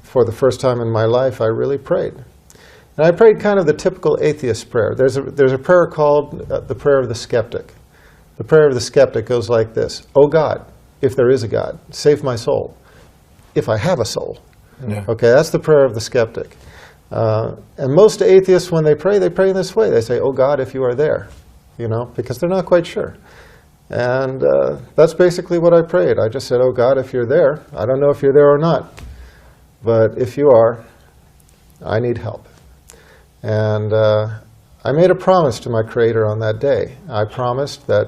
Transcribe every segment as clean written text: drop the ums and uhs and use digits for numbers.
for the first time in my life, I really prayed. And I prayed kind of the typical atheist prayer. There's a prayer called the prayer of the skeptic. The prayer of the skeptic goes like this: "Oh God, if there is a God, save my soul, if I have a soul." Yeah. Okay, that's the prayer of the skeptic. And most atheists, when they pray in this way. They say, "Oh God, if you are there," you know, because they're not quite sure. And that's basically what I prayed. I just said, "Oh God, if you're there, I don't know if you're there or not, but if you are, I need help." And I made a promise to my Creator on that day. I promised that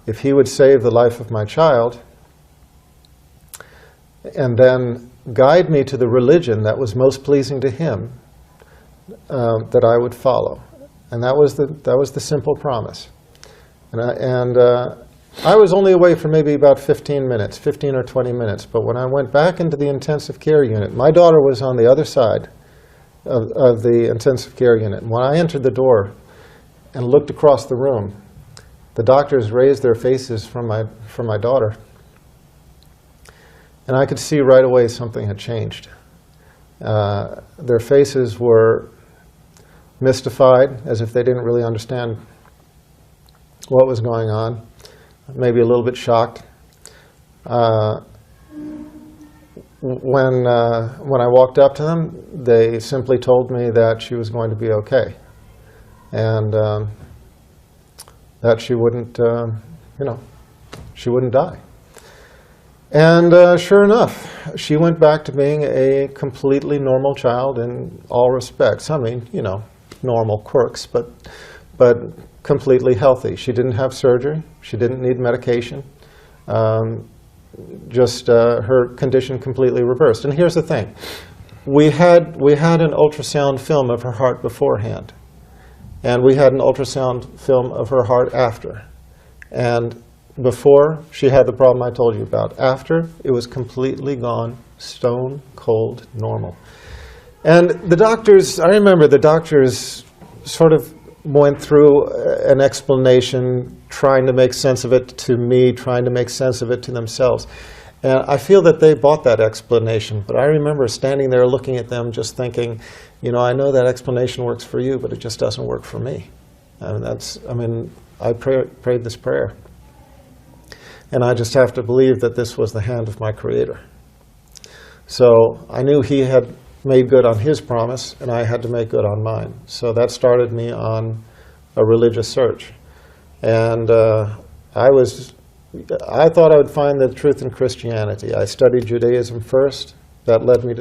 if He would save the life of my child, and then guide me to the religion that was most pleasing to Him, that I would follow. And that was the simple promise. And I was only away for maybe about 15 or 20 minutes. But when I went back into the intensive care unit, my daughter was on the other side of the intensive care unit. And when I entered the door and looked across the room, the doctors raised their faces from my daughter. And I could see right away something had changed. Their faces were mystified, as if they didn't really understand what was going on, maybe a little bit shocked. When I walked up to them, they simply told me that she was going to be okay, and that she wouldn't, she wouldn't die. And sure enough, she went back to being a completely normal child in all respects. I mean, you know, normal quirks, but completely healthy. She didn't have surgery. She didn't need medication. Just her condition completely reversed. And here's the thing. We had an ultrasound film of her heart beforehand. And we had an ultrasound film of her heart after. And before, she had the problem I told you about. After, it was completely gone, stone cold normal. And the doctors, I remember the doctors sort of went through an explanation, trying to make sense of it to me, trying to make sense of it to themselves. And I feel that they bought that explanation. But I remember standing there looking at them just thinking, you know, I know that explanation works for you, but it just doesn't work for me. And I prayed this prayer. And I just have to believe that this was the hand of my Creator. So I knew He had made good on His promise, and I had to make good on mine. So that started me on a religious search. And I thought I would find the truth in Christianity. I studied Judaism first. That led me to